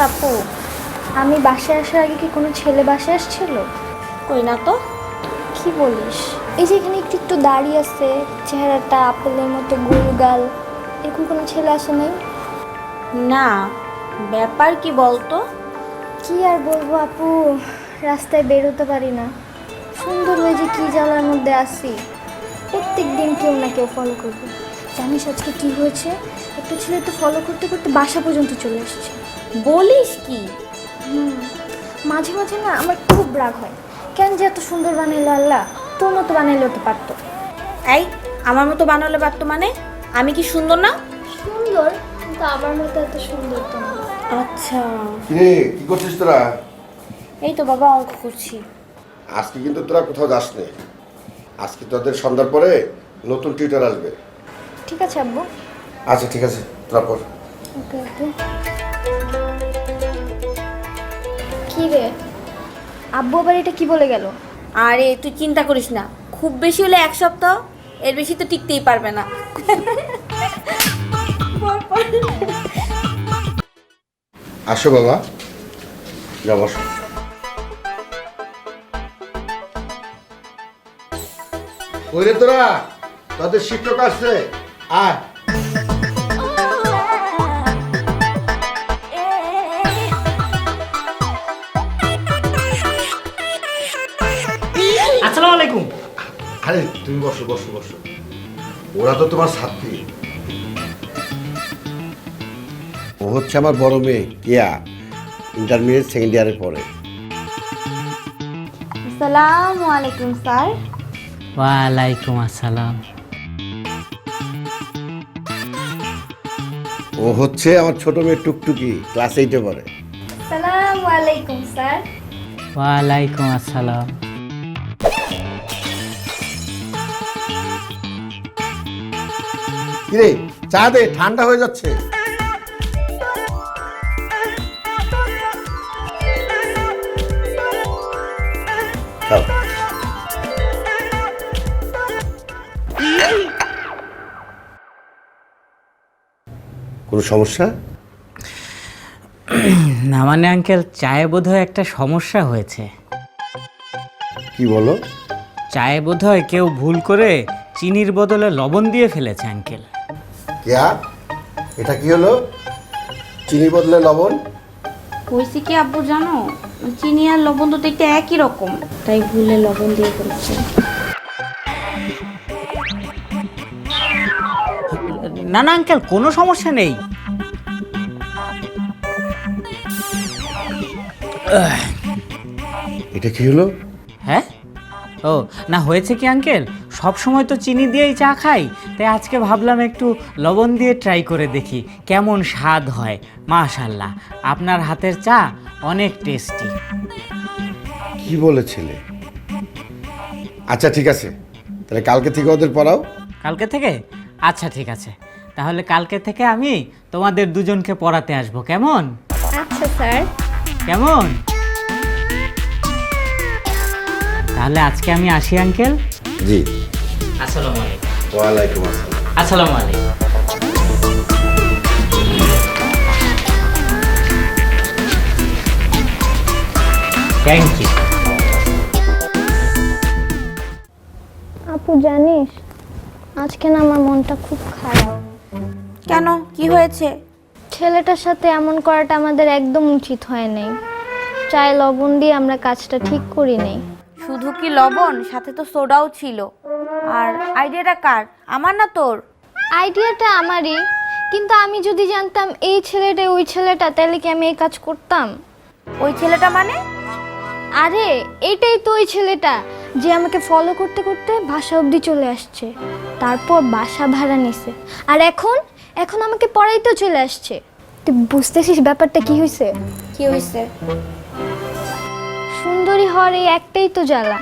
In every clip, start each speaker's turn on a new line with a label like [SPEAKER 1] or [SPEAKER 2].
[SPEAKER 1] আচ্ছা আপু, আমি বাসায় আসার আগে কি কোনো ছেলে বাসায় আসছিল?
[SPEAKER 2] কই না তো।
[SPEAKER 1] কি বলিস? এই যে এখানে একটু একটু দাড়ি আছে, চেহারাটা আপেলের মতো গোল গাল, এরকম কোনো ছেলে আসে নাই?
[SPEAKER 2] না, ব্যাপার কি বলতো?
[SPEAKER 1] কি আর বলবো আপু, রাস্তায় বেরোতে পারি না। সুন্দর হয়ে যে কি জ্বালার মধ্যে আছি, প্রত্যেক দিন কেউ না কেউ ফলো করবে। জানিস আজকে কি হয়েছে? একটা ছেলে তো ফলো করতে করতে বাসা পর্যন্ত চলে আসছে।
[SPEAKER 2] বলিস কি?
[SPEAKER 1] মাঝে মাঝে না আমার খুব রাগ হয়, কেন যে এত সুন্দর বানাইলো আল্লাহ, তোর মতো বানাইলে তো পারতো।
[SPEAKER 2] এই, আমার মতো বানালে পারতো মানে? আমি কি সুন্দর না?
[SPEAKER 1] সুন্দর, কিন্তু আমার মতো এত সুন্দর তো না।
[SPEAKER 2] আচ্ছা,
[SPEAKER 3] কিরে কি করছিস তোরা?
[SPEAKER 2] এই তো বাবা অঙ্ক করছি।
[SPEAKER 3] আজকে কিন্তু তোরা কোথাও যাস নে। আজকে তোদের সন্ধ্যার পরে নতুন টিউটর আসবে।
[SPEAKER 1] ঠিক আছে আব্বু।
[SPEAKER 3] আচ্ছা ঠিক আছে, তোরা পর।
[SPEAKER 1] ওকে ওকে। কি রে আব্বু আবার এটা কি বলে গেল?
[SPEAKER 2] আরে তুই চিন্তা করিস না, খুব বেশি হলে 1 সপ্তাহ, এর বেশি তো টিকতেই পারবে না।
[SPEAKER 3] আসো বাবা, যা বসো। ওই রে তোরা, তোদের শিক্ষক আসছে, আয়।
[SPEAKER 4] আসসালামু আলাইকুম।
[SPEAKER 3] আরে তুমি বসো বসো বসো, ওরা তো তোমার ছাত্রী। ও হচ্ছে আমার বড় মেয়ে কেয়া, ইন্টারমিডিয়েট সেকেন্ড ইয়ারে পড়ে।
[SPEAKER 2] আসসালামু আলাইকুম স্যার।
[SPEAKER 4] ওয়ালাইকুম আসসালাম।
[SPEAKER 3] ও হচ্ছে আমার ছোট মেয়ে টুকটুকি, ক্লাস 8-এ পড়ে।
[SPEAKER 1] আসসালামু আলাইকুম স্যার।
[SPEAKER 4] ওয়ালাইকুম আসসালাম।
[SPEAKER 3] কিরে চা দে, ঠান্ডা হয়ে যাচ্ছে। খাও। কোনো সমস্যা?
[SPEAKER 4] না মানে আঙ্কেল, চায়ে বোধহয় একটা সমস্যা হয়েছে।
[SPEAKER 3] কি বলো?
[SPEAKER 4] চায়ে বোধহয় কেউ ভুল করে চিনির বদলে লবণ দিয়ে ফেলেছে আঙ্কেল।
[SPEAKER 3] কেয়া, এটা কি হলো? চিনি বদলে লবণ?
[SPEAKER 2] হয়েছে কি আব্বু জানো, চিনি আর লবণ তো দেখতে একই রকম, তাই ভুলে লবণ দিয়ে ফেলছে।
[SPEAKER 4] না না আঙ্কেল, কোনো সমস্যা নেই।
[SPEAKER 3] এটা কি হলো?
[SPEAKER 4] হ্যাঁ, ও না, হয়েছে কি আঙ্কেল, সব সময় তো চিনি দিয়েই চা খাই, তাই আজকে ভাবলাম একটু লবণ দিয়ে ট্রাই করে দেখি কেমন স্বাদ হয়। মাশাআল্লাহ, আপনার হাতের চা অনেক টেস্টি।
[SPEAKER 3] কি বলেছিলে? আচ্ছা ঠিক আছে, তাহলে কালকে থেকে ওদের পড়াও।
[SPEAKER 4] কালকে থেকে? আচ্ছা ঠিক আছে, তাহলে কালকে থেকে আমি তোমাদের দুজনকে পড়াতে আসবো, কেমন?
[SPEAKER 1] আচ্ছা স্যার।
[SPEAKER 4] কেমন? তাহলে আজকে আমি আসি আঙ্কেল।
[SPEAKER 3] জি।
[SPEAKER 4] আসসালামু আলাইকুম।
[SPEAKER 3] ওয়ালাইকুম আসসালাম।
[SPEAKER 4] আসসালামু আলাইকুম। Thank you.
[SPEAKER 1] আপু জানিস, আজকে না আমার মনটা খুব খারাপ।
[SPEAKER 2] কেন, কি হয়েছে?
[SPEAKER 1] ছেলেটার সাথে এমন করাটা আমাদের একদম উচিত হয় নাই। চায়ে লবণ দিয়ে আমরা কাজটা ঠিক করি নাই।
[SPEAKER 2] শুধু কি লবণ, সাথে তো সোডাও ছিল। আর আইডিয়াটা কার, আমার না তোর?
[SPEAKER 1] আইডিয়াটা আমারই, কিন্তু আমি যদি জানতাম এই ছেলেটা ওই ছেলেটা, তাহলে কি আমি এই কাজ করতাম?
[SPEAKER 2] ওই ছেলেটা মানে?
[SPEAKER 1] আরে এইটাই তো ওই ছেলেটা যে আমাকে ফলো করতে করতে বাসা অবধি চলে আসছে, তারপর বাসা ভাড়া নিছে, আর এখন এখন আমাকে পড়াইতেও চলে আসছে। তুই বুঝতেছিস ব্যাপারটা কি হয়েছে?
[SPEAKER 2] কি হয়েছে?
[SPEAKER 1] সুন্দরী হওয়ার এই একটাই তো জ্বালা।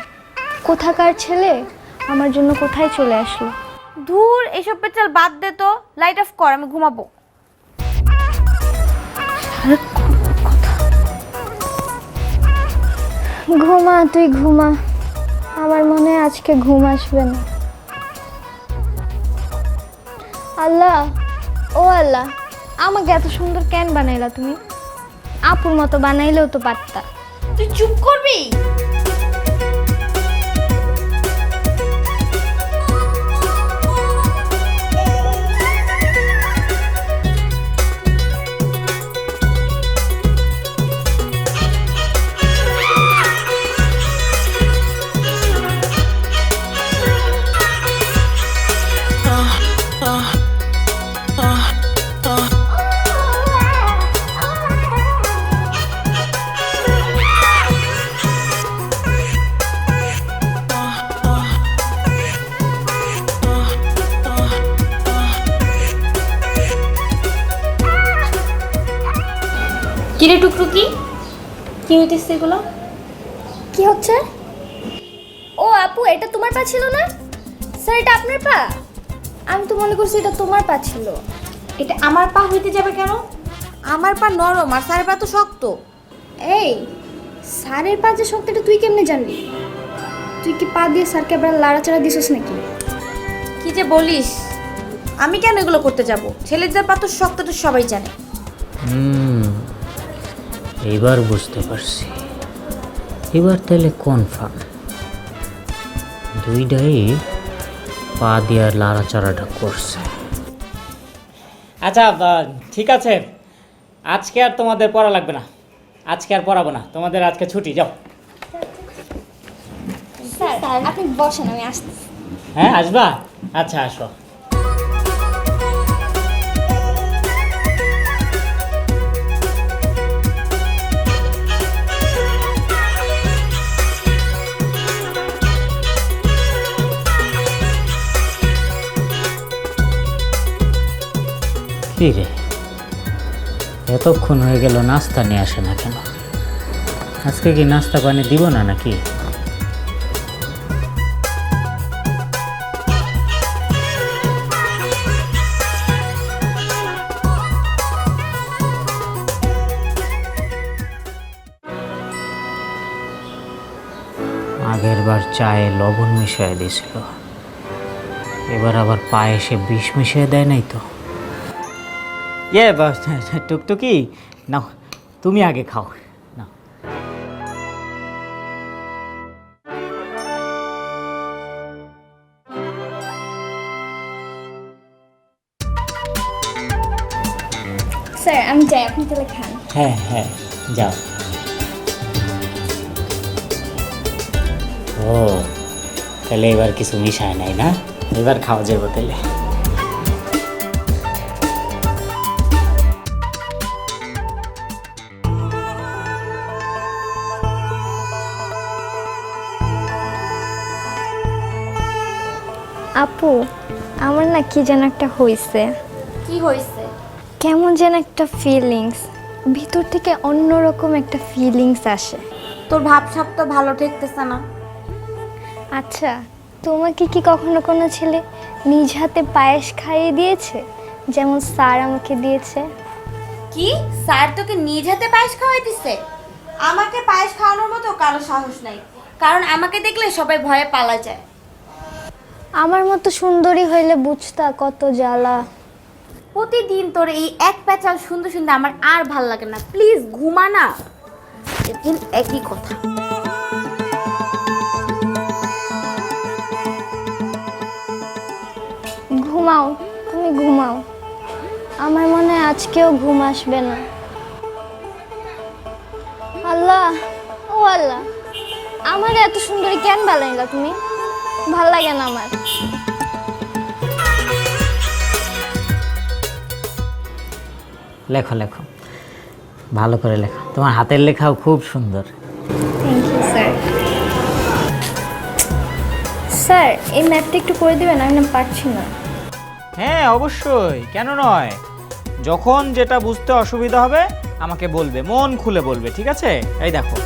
[SPEAKER 1] কোথাকার ছেলে আমার জন্য কোথায় চলে আসলো।
[SPEAKER 2] ধুর, এসব পেচাল বাদ দে তো, লাইট অফ কর, আমি ঘুমাবো।
[SPEAKER 1] ঘুমা, তুই ঘুমা, আমার মনে হয় আজকে ঘুম আসবে না। আল্লাহ, ও আল্লাহ, আমাকে এত সুন্দর কেন বানাইলা তুমি? আপুর মতো বানাইলেও তো পারতা।
[SPEAKER 2] তুই চুপ করবি? কিরে টুকটুকি, কি হইতেছে এগুলো?
[SPEAKER 1] কি হচ্ছে? ও আপু, এটা তোমার পা ছিল না? স্যার, এটা আপনার পা? আমি তো মনে করছি এটা তোমার পা ছিল।
[SPEAKER 2] এটা আমার পা হইতে যাবে কেন? আমার পা নরম আর স্যারের পা তো শক্ত।
[SPEAKER 1] এই, স্যারের পা যে শক্ত এটা তুই কেমনে জানলি? তুই কি পা দিয়ে স্যারকে আবার লাড়াচাড়া দিছিস নাকি?
[SPEAKER 2] কি যে বলিস, আমি কেন এগুলো করতে যাব? ছেলেদের পা তো শক্ত, তো সবাই জানে।
[SPEAKER 4] এবার বুঝতে পারছি, এবার তাহলে কনফার্ম দুইটাই পা দিয়ে লাড়াচাড়াটা করছে। আচ্ছা ঠিক আছে, আজকে আর তোমাদের পড়া লাগবে না, আজকে আর পড়াবো না তোমাদের, আজকে ছুটি, যাও।
[SPEAKER 1] স্যার আপনি বসেন, আমি আসতেছি।
[SPEAKER 4] হ্যাঁ আসবা? আচ্ছা আসো। কি রে, এতক্ষণ হয়ে গেল নাস্তা নিয়ে আসে না কেন? আজকে কি নাস্তা পানি দিব না নাকি? আগের বার চায়ে লবণ মিশিয়ে দিয়েছিল, এবার আবার পায়েসে বিষ মিশিয়ে দেয় নাই তো? টুকটুকি নাও, তুমি আগে খাও না।
[SPEAKER 1] স্যার আমি যাই, আপনি তাহলে খান।
[SPEAKER 4] হ্যাঁ হ্যাঁ যাও। ও তাহলে এবার কিছু মিশায় নাই না, এবার খাওয়া যাবো তাহলে।
[SPEAKER 1] আপু, আমার না কি যেন একটা হইছে।
[SPEAKER 2] কি হইছে?
[SPEAKER 1] কেমন যেন একটা ফিলিংস, ভিতর থেকে অন্যরকম একটা ফিলিংস আসে।
[SPEAKER 2] তোর ভাবসাব তো ভালো ঠেকতেছে না।
[SPEAKER 1] আচ্ছা, তোমাকে কি কখনো কোনো ছেলে নিজ হাতে পায়েস খাইয়ে দিয়েছে, যেমন স্যার আমাকে দিয়েছে?
[SPEAKER 2] কি, স্যার তোকে নিজ হাতে পায়েস খাওয়াই দিছে? আমাকে পায়েস খাওয়ানোর মতো কারো সাহস নাই, কারণ আমাকে দেখলে সবাই ভয়ে পালা যায়।
[SPEAKER 1] আমার মতো সুন্দরী হইলে বুঝতা কত জ্বালা।
[SPEAKER 2] প্রতিদিন তোর এই এক প্যাচাল সুন্দর সুন্দর আমার আর ভাল লাগে না, প্লিজ ঘুমা না। একদিন একই কথা।
[SPEAKER 1] ঘুমাও, তুমি ঘুমাও, আমার মনে হয় আজকেও ঘুম আসবে না। আল্লাহ, ও আল্লাহ, আমার এত সুন্দরী কেন বানাইলা তুমি? ভাল লাগে না আমার।
[SPEAKER 4] লেখো লেখো, ভালো করে লেখো, তোমার হাতের লেখাও খুব সুন্দর।
[SPEAKER 1] Thank you sir. স্যার এই ম্যাপটা একটু করে দেবেন, আমি না পারছি না।
[SPEAKER 4] হ্যাঁ অবশ্যই, কেন নয়, যখন যেটা বুঝতে অসুবিধা হবে আমাকে বলবে, মন খুলে বলবে, ঠিক আছে? এই দেখো।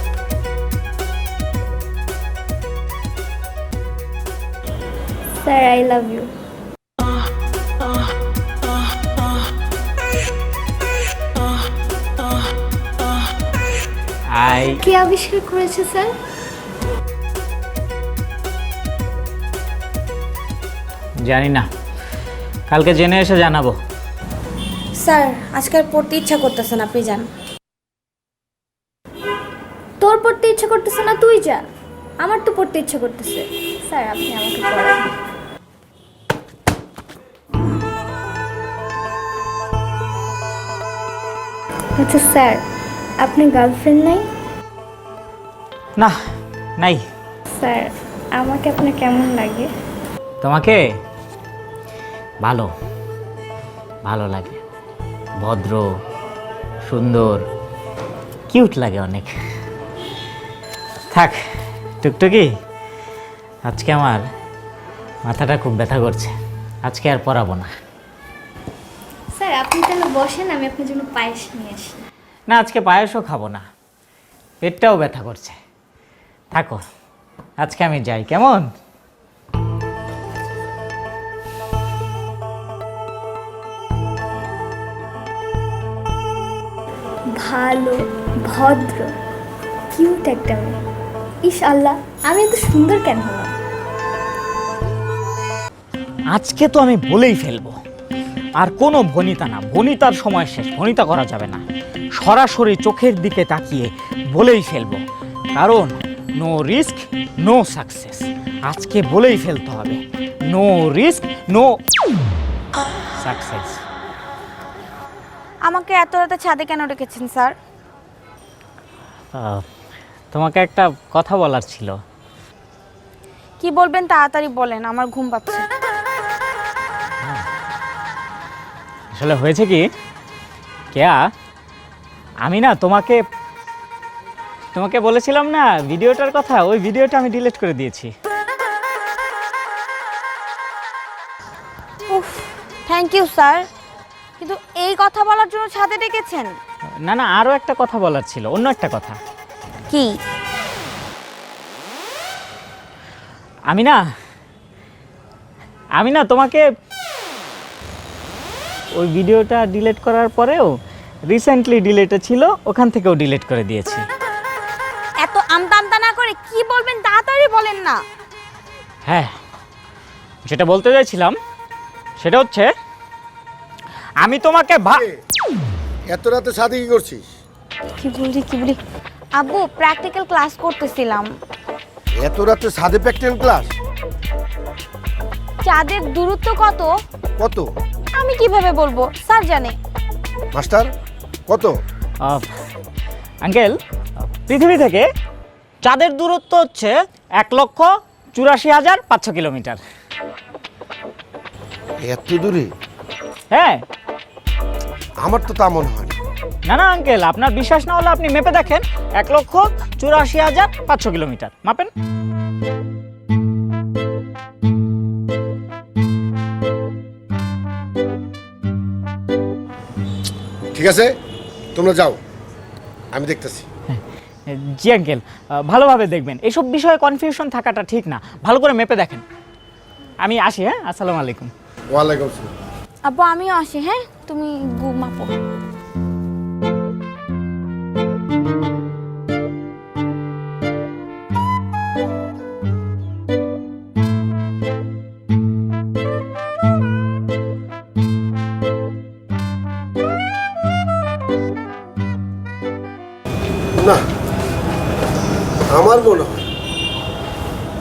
[SPEAKER 1] Sir I love you. কি আবিষ্কার করেছে স্যার?
[SPEAKER 4] জানি না, কালকে জেনে এসে জানাবো।
[SPEAKER 2] স্যার আজকে আর পড়তে ইচ্ছা করতেছে না, আপনি জান।
[SPEAKER 1] তোর পড়তে ইচ্ছে করতেছে না তুই যা, আমার তো পড়তে ইচ্ছে করতেছে। স্যার আপনি আমাকে পড়ান। আচ্ছা স্যার, আপনার গার্লফ্রেন্ড নাই?
[SPEAKER 4] না, নাই।
[SPEAKER 1] স্যার আমাকে আপনার কেমন লাগে?
[SPEAKER 4] তোমাকে ভালো ভালো লাগে, ভদ্র, সুন্দর, কিউট লাগে অনেক। থাক টুকটুকি, আজকে আমার মাথাটা খুব ব্যথা করছে, আজকে আর পড়াবো না।
[SPEAKER 1] স্যার আপনি তাহলে বসেন, আমি আপনার জন্য পায়েস নিয়ে আসি।
[SPEAKER 4] না, আজকে পায়েসও খাবো না, পেটটাও ব্যথা করছে। থাকো, আজকে আমি যাই, কেমন?
[SPEAKER 1] ভালো, ভদ্র, কিউট একটা মেয়ে। ইস আল্লাহ, আমি এত সুন্দর কেন হলাম?
[SPEAKER 4] আজকে তো আমি বলেই ফেলবো, আর কোনো ভনিতা না, ভনিতার সময় শেষ, ভনিতা করা যাবে না। সরাসরি চোখের দিকে তাকিয়ে বলেই ফেলবো, কারণ নো রিস্ক নো সাকসেস। আজকে বলেই ফেলতে হবে, নো রিস্ক নো সাকসেস।
[SPEAKER 2] আমাকে এত রাতে ছাদে কেন রেখেছেন স্যার?
[SPEAKER 4] তোমাকে একটা কথা বলার ছিল।
[SPEAKER 2] কি বলবেন তাড়াতাড়ি বলেন, আমার ঘুম পাচ্ছে।
[SPEAKER 4] আসলে হয়েছে কি কেয়া, আমি না তোমাকে তোমাকে বলেছিলাম না ভিডিওটার কথা, ওই ভিডিওটা আমি ডিলিট করে দিয়েছি।
[SPEAKER 2] উফ, থ্যাংক ইউ স্যার, কিন্তু এই কথা বলার জন্য ছাদে ডেকেছেন?
[SPEAKER 4] না না, আরও একটা কথা বলার ছিল, অন্য একটা কথা।
[SPEAKER 2] কি?
[SPEAKER 4] আমি না তোমাকে ওই ভিডিওটা ডিলিট করার পরেও রিসেন্টলি ডিলিটে ছিল, ওখান থেকেও ডিলিট করে দিয়েছি।
[SPEAKER 2] এত আমতা না করে কি বলবেন তাড়াতাড়ি বলেন না।
[SPEAKER 4] হ্যাঁ, যেটা বলতে চাইছিলাম সেটা হচ্ছে আমি তোমাকে
[SPEAKER 3] এত রাতে সাথে কি করছিস?
[SPEAKER 2] কি বলি আব্বু, প্র্যাকটিক্যাল ক্লাস করতেছিলাম।
[SPEAKER 3] এত রাতে সাথে প্র্যাকটিক্যাল ক্লাস?
[SPEAKER 2] চাঁদের দূরত্ব কত?
[SPEAKER 3] কত?
[SPEAKER 2] আমি কিভাবে বলবো, স্যার জানে।
[SPEAKER 3] মাস্টার কত?
[SPEAKER 4] আঙ্কেল, পৃথিবী থেকে চাঁদের দূরত্ব হচ্ছে 1,84,500 কিলোমিটার।
[SPEAKER 3] এত দূরে?
[SPEAKER 4] হ্যাঁ।
[SPEAKER 3] আমার তো তা মনে হয় না।
[SPEAKER 4] না না আঙ্কেল, আপনার বিশ্বাস না হলে আপনি মেপে দেখেন, 1,84,500 কিলোমিটার মাপেন।
[SPEAKER 3] ঠিক আছে, তোমরা যাও, আমি দেখতেছি।
[SPEAKER 4] জি আঙ্কেল, ভালোভাবে দেখবেন, এসব বিষয়ে কনফিউশন থাকাটা ঠিক না, ভালো করে মেপে দেখেন। আমি আসি, হ্যাঁ, আসসালামু আলাইকুম।
[SPEAKER 3] ওয়ালাইকুম আসসালাম।
[SPEAKER 2] আব্বু আমিও আসি, হ্যাঁ, তুমি মাপো।
[SPEAKER 3] না, আমার মনে হয়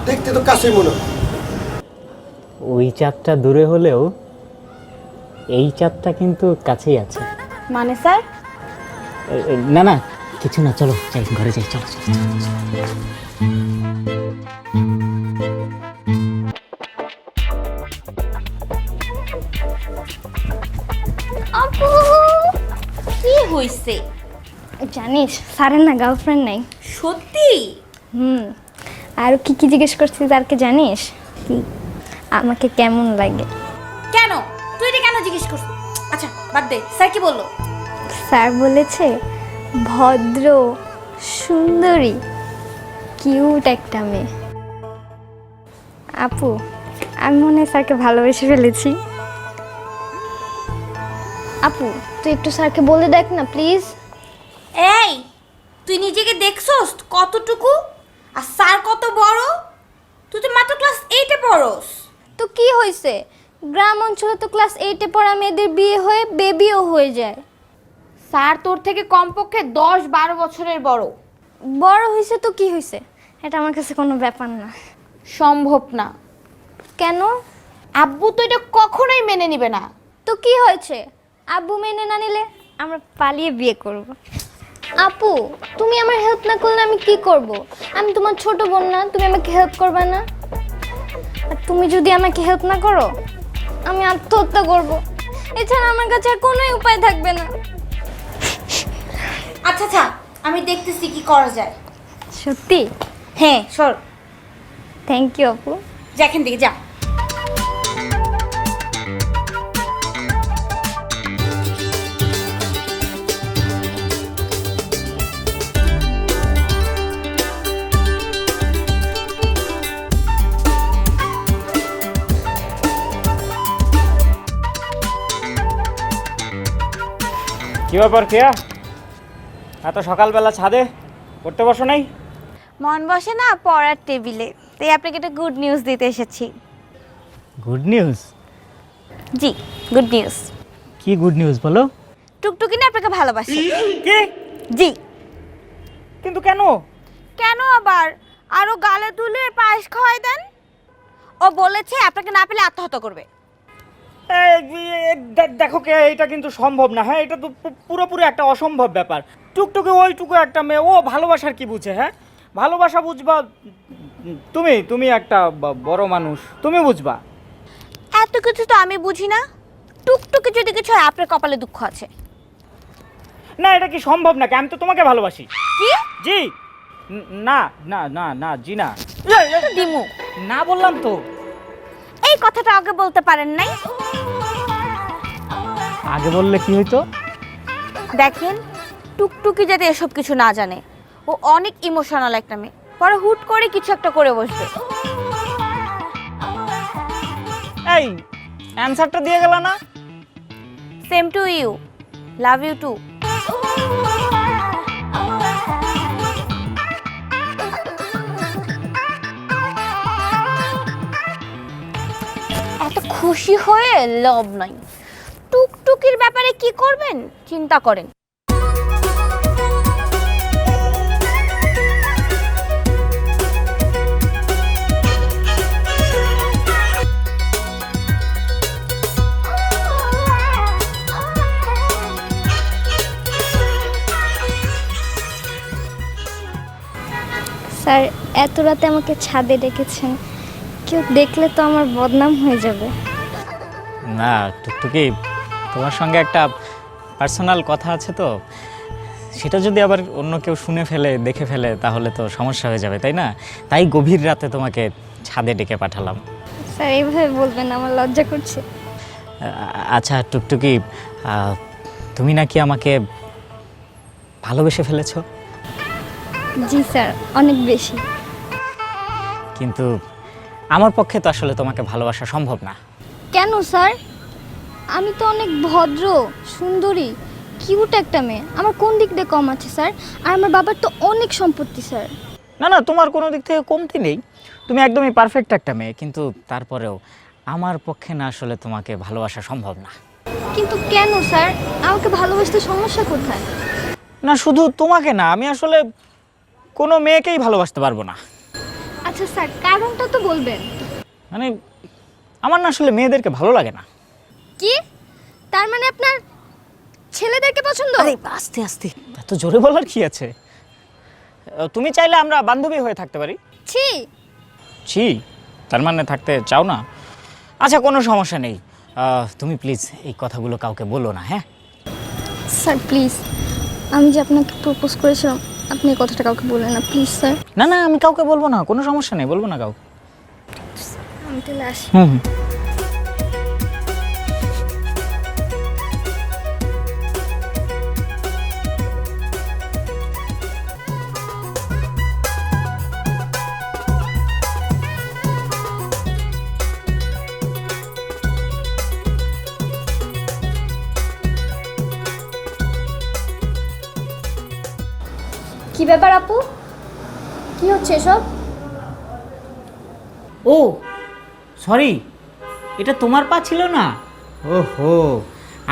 [SPEAKER 3] দেখতে তো কাছেই মনে হয়।
[SPEAKER 4] ওই চাঁদটা দূরে হলেও এই চাঁদটা কিন্তু কাছেই আছে।
[SPEAKER 2] মানে স্যার?
[SPEAKER 4] না না, কিছু না, চলো যাই, ঘরে যাই, চলো চলো।
[SPEAKER 2] আপু কি হইছে?
[SPEAKER 1] জানিস স্যারের না গার্লফ্রেন্ড নাই।
[SPEAKER 2] সত্যি?
[SPEAKER 1] আর কি কি জিজ্ঞেস করছিস স্যারকে জানিস? কি আমাকে কেমন লাগে?
[SPEAKER 2] কেন তুই এটা কেন জিজ্ঞেস করছিস? আচ্ছা বাদ দে, স্যার কি বললো?
[SPEAKER 1] স্যার বলেছে ভদ্র, সুন্দরী, কিউট একটা মেয়ে। আপু, আমি মনে হয় স্যারকে ভালোবেসে ফেলেছি। আপু তুই একটু স্যারকে বলে দেখ না প্লিজ।
[SPEAKER 2] এই তুই নিজেকে দেখছস কতটুকু, আর স্যার কত বড়? তুই তো মাত্র ক্লাস 8-এ পড়স।
[SPEAKER 1] তো কি হয়েছে, গ্রাম অঞ্চলে তো ক্লাস 8-এ পড়া মেয়েদের বিয়ে হয়ে বেবিও হয়ে যায়।
[SPEAKER 2] স্যার তোর থেকে কমপক্ষে 10-12 বছরের বড়।
[SPEAKER 1] বড় হয়েছে তো কি হয়েছে, এটা আমার কাছে কোনো ব্যাপার না।
[SPEAKER 2] সম্ভব না।
[SPEAKER 1] কেন?
[SPEAKER 2] আব্বু তো এটা কখনোই মেনে নিবে না।
[SPEAKER 1] তো কি হয়েছে, আব্বু মেনে না নিলে আমরা পালিয়ে বিয়ে করব। আপু, তুমি আমার হেল্প না করলে আমি কি করব? আমি তোমার ছোট বোন না, তুমি আমাকে হেল্প করবে না? আর তুমি যদি আমাকে হেল্প না করো, আমি আত্মহত্যা করব। এছাড়া আমার কাছে আর কোনো উপায় থাকবে না।
[SPEAKER 2] আচ্ছা আচ্ছা, আমি দেখতেছি কি করা যায়।
[SPEAKER 1] সত্যি?
[SPEAKER 2] হ্যাঁ সর,
[SPEAKER 1] থ্যাংক ইউ আপু।
[SPEAKER 2] যা এখান থেকে যা।
[SPEAKER 4] কি ব্যাপার কেয়া, এত সকালবেলা ছাদে পড়তে বসো নাই?
[SPEAKER 2] মন বসে না পড়ার টেবিলে, তাই আপনাকে একটা গুড নিউজ দিতে এসেছি।
[SPEAKER 4] Good news?
[SPEAKER 2] জি, গুড নিউজ।
[SPEAKER 4] কি গুড নিউজ বলো?
[SPEAKER 2] টুকটুকি না আপনাকে ভালোবাসে।
[SPEAKER 4] কি?
[SPEAKER 2] জি।
[SPEAKER 4] কিন্তু কেন?
[SPEAKER 2] কেন আবার? আরো গালে তুলে পায়েস খাওয়াই দেন। ও বলেছে আপনাকে না পেলে আত্মহত্যা করবে।
[SPEAKER 4] দেখো কে, এটা কিন্তু সম্ভব না। হ্যাঁ, এটা তো পুরোপুরি একটা অসম্ভব ব্যাপার। টুকটুকে ওইটুকু একটা মেয়ে, ও ভালোবাসার কি বুঝে? হ্যাঁ, ভালোবাসা বুঝবা তুমি, তুমি একটা বড় মানুষ, তুমি বুঝবা।
[SPEAKER 2] এত কিছু তো আমি বুঝি না। টুকটুকি যদি কিছু হয় আপনার কপালে দুঃখ আছে।
[SPEAKER 4] না, এটা কি সম্ভব নাকি? আমি তো তোমাকে ভালোবাসি।
[SPEAKER 2] কি?
[SPEAKER 4] জি। না না না না, জি না।
[SPEAKER 2] দিমু।
[SPEAKER 4] না বললাম তো।
[SPEAKER 2] এই কথাটা আগে বলতে পারেন নাই?
[SPEAKER 4] আগে বললে কি হইতো?
[SPEAKER 2] দেখেন, টুকটুকি যাতে এসব কিছু না জানে। ও অনেক ইমোশনাল একটা মেয়ে, পরে হুট করে কিছু একটা করে বসবে।
[SPEAKER 4] এই অ্যানসারটা দিয়ে গেল না?
[SPEAKER 2] Same to you, love you too. এত খুশি হয়ে লাভ নাই। টুকটুকির ব্যাপারে কি করবেন চিন্তা করেন।
[SPEAKER 1] স্যার, এত রাতে আমাকে ছাদে ডেকেছেন, কেউ দেখলে তো আমার বদনাম হয়ে যাবে।
[SPEAKER 4] না টুকটুকি, তোমার সঙ্গে একটা পার্সোনাল কথা আছে তো, সেটা যদি আবার অন্য কেউ শুনে ফেলে, দেখে ফেলে, তাহলে তো সমস্যা হয়ে যাবে, তাই না? তাই গভীর রাতে তোমাকে ছাদে ডেকে পাঠালাম।
[SPEAKER 1] স্যার, এইভাবে বলবেন না, আমার লজ্জা করছে।
[SPEAKER 4] আচ্ছা টুকটুকি, তুমি নাকি আমাকে ভালোবেসে ফেলেছো?
[SPEAKER 1] জি স্যার, অনেক বেশি।
[SPEAKER 4] কিন্তু আমার পক্ষে তো আসলে তোমাকে ভালোবাসা সম্ভব না।
[SPEAKER 1] কেন স্যার? আমি তো অনেক ভদ্র, সুন্দরী, কিউট একটা মেয়ে। আমার কোন দিক দিয়ে কম আছে স্যার? আর আমার বাবার তো অনেক সম্পত্তি স্যার।
[SPEAKER 4] না না, তোমার কোনো দিক থেকে কমতি নেই, তুমি একদমই পারফেক্ট একটা মেয়ে, কিন্তু তারপরেও আমার পক্ষে না আসলে তোমাকে ভালোবাসা সম্ভব না।
[SPEAKER 1] কিন্তু কেন স্যার? আমাকে ভালোবাসতে সমস্যা কোথায়?
[SPEAKER 4] না শুধু তোমাকে না, আমি আসলে কোনো মেয়েকেই ভালোবাসতে পারবো না।
[SPEAKER 1] আচ্ছা স্যার, কারণটা তো বলবেন।
[SPEAKER 4] মানে আমার না আসলে মেয়েদেরকে ভালো লাগে না।
[SPEAKER 1] কি? তার মানে আপনার ছেলেদেরকে পছন্দ?
[SPEAKER 4] আরে আস্তে আস্তে, এত জোরে বলার কি আছে? তুমি চাইলে আমরা বান্ধবী হয়ে থাকতে পারি।
[SPEAKER 1] ছি।
[SPEAKER 4] ছি? তার মানে থাকতে চাও না? আচ্ছা কোনো সমস্যা নেই, তুমি প্লিজ এই কথাগুলো কাউকে বলো না। হ্যাঁ
[SPEAKER 1] স্যার প্লিজ, আমি যে আপনাকে প্রপোজ করেছিলাম, আপনি এই কথাটা কাউকে বললেন না প্লিজ স্যার।
[SPEAKER 4] না না, আমি কাউকে বলবো না, কোনো সমস্যা নেই, বলবো না কাউকে।
[SPEAKER 1] আমি তাহলে আসি।
[SPEAKER 4] হুম।
[SPEAKER 1] কি ব্যাপার আপু? কি হচ্ছে এসব?
[SPEAKER 4] ও সরি, এটা তোমার পা ছিল না? ওহো,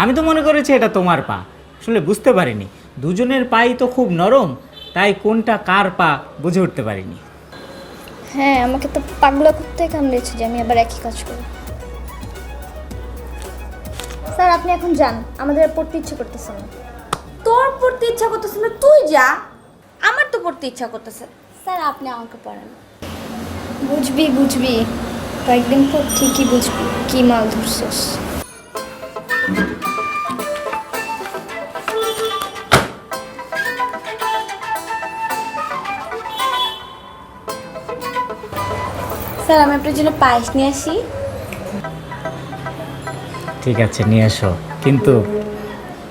[SPEAKER 4] আমি তো মনে করেছি এটা তোমার পা, আসলে বুঝতে পারিনি। দুজনের পাই তো খুব নরম, তাই কোনটা কার পা বুঝে উঠতে পারিনি।
[SPEAKER 1] হ্যাঁ, আমাকে তো পাগলা করতে কামড়েছে যে আমি আবার একই কাজ করি। স্যার আপনি এখন যান, আমাদের আর পড়তে ইচ্ছে করতেছে না।
[SPEAKER 2] তোর পড়তে ইচ্ছা করতেছে না, তুই যা। আমার তো পড়তে ইচ্ছা করতেছে। স্যার আপনি আমাকে পড়ান।
[SPEAKER 1] বুঝবি বুঝবি, কয়েকদিন পর ঠিকই বুঝবি কি মাল ধরছিস।
[SPEAKER 2] স্যার আমি আপনার জন্য পায়েস নিয়ে আসি।
[SPEAKER 4] ঠিক আছে, নিয়ে এসো, কিন্তু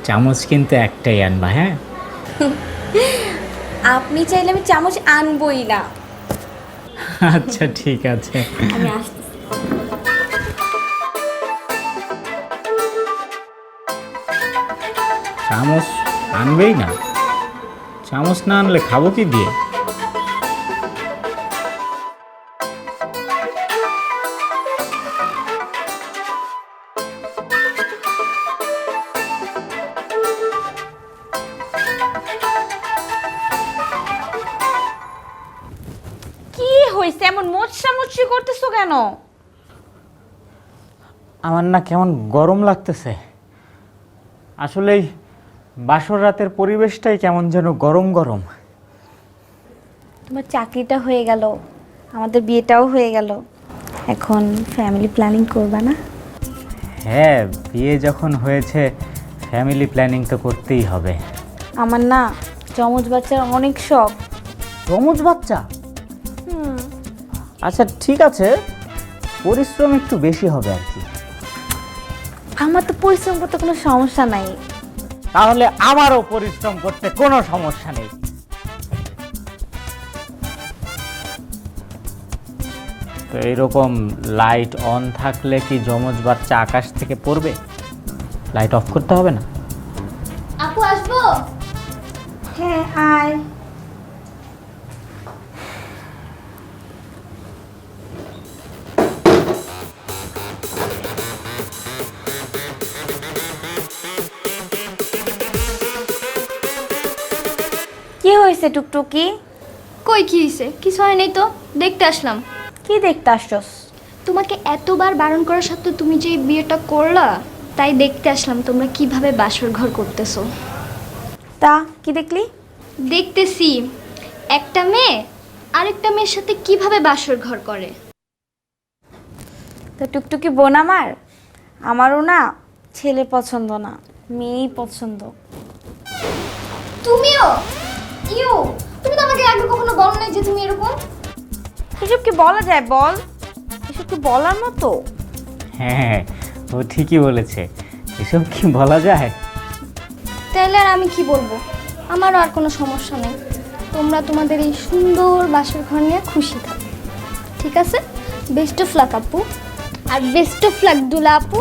[SPEAKER 4] চামচ কিন্তু একটাই আনবা, হ্যাঁ?
[SPEAKER 2] আপনি চাইলে আমি চামচ আনবই না।
[SPEAKER 4] আচ্ছা ঠিক আছে।
[SPEAKER 2] আমি আসতেছি।
[SPEAKER 4] চামচ আনবেই না? চামচ না আনলে খাবো কি দিয়ে?
[SPEAKER 2] কি হয়েছে, এমন মোচড়ামুচড়ি করতেছো কেন?
[SPEAKER 4] আমার না কেমন গরম লাগতেছে। আসলেই বাসর রাতের পরিবেশটাই কেমন যেন গরম গরম।
[SPEAKER 2] তোমার চাকরিটা হয়ে গেল, আমাদের বিয়েটাও হয়ে গেল, এখন ফ্যামিলি প্ল্যানিং করবা না?
[SPEAKER 4] হ্যাঁ, বিয়ে যখন হয়েছে ফ্যামিলি প্ল্যানিং তো করতেই হবে।
[SPEAKER 2] আমার না যমজ বাচ্চার অনেক শখ।
[SPEAKER 4] যমজ বাচ্চা? আচ্ছা ঠিক আছে, পরিশ্রম একটু বেশি হবে আর কি।
[SPEAKER 2] আমার তো পরিশ্রম করতে কোনো সমস্যা নাই।
[SPEAKER 4] তাহলে আমারও পরিশ্রম করতে কোনো সমস্যা নেই। তো এইরকম লাইট অন থাকলে কি যমজ বাচ্চা আকাশ থেকে পড়বে? লাইট অফ করতে হবে না?
[SPEAKER 1] আপু আসবো?
[SPEAKER 2] হ্যাঁ আয়। কি হয়েছে টুকটুকি?
[SPEAKER 1] কই কি হয়েছে? কিছু হয় নাই তো, দেখতে আসলাম।
[SPEAKER 2] কি দেখতে আসছস?
[SPEAKER 1] তোমাকে এতবার বারণ করার সত্ত্বেও তুমি যে এই বিয়েটা করলা, তাই দেখতে আসলাম তোমরা কিভাবে বাসর ঘর করতেছো।
[SPEAKER 2] তা কি দেখলি?
[SPEAKER 1] দেখতেছি একটা মেয়ে আরেকটা মেয়ের সাথে কিভাবে বাসর ঘর করে।
[SPEAKER 2] তো টুকটুকি বোন আমারও না ছেলে পছন্দ না, মেয়েই পছন্দ।
[SPEAKER 1] তুমিও? ইউ, তুমি তো আমাকে আগে কখনো বলো নাই যে তুমি এরকম।
[SPEAKER 2] এসব কি বলা যায় বল? এসব কি বলার মতো?
[SPEAKER 4] হ্যাঁ, ও ঠিকই বলেছে, এসব কি বলা যায়?
[SPEAKER 1] তাহলে আর আমি কি বলবো, আমারও আর কোনো সমস্যা নেই। তোমরা তোমাদের এই সুন্দর বাসর ঘর নিয়ে খুশি থাকো, ঠিক আছে? বেস্ট অফ লাক আপু, আর বেস্ট অফ লাক দুলা আপু।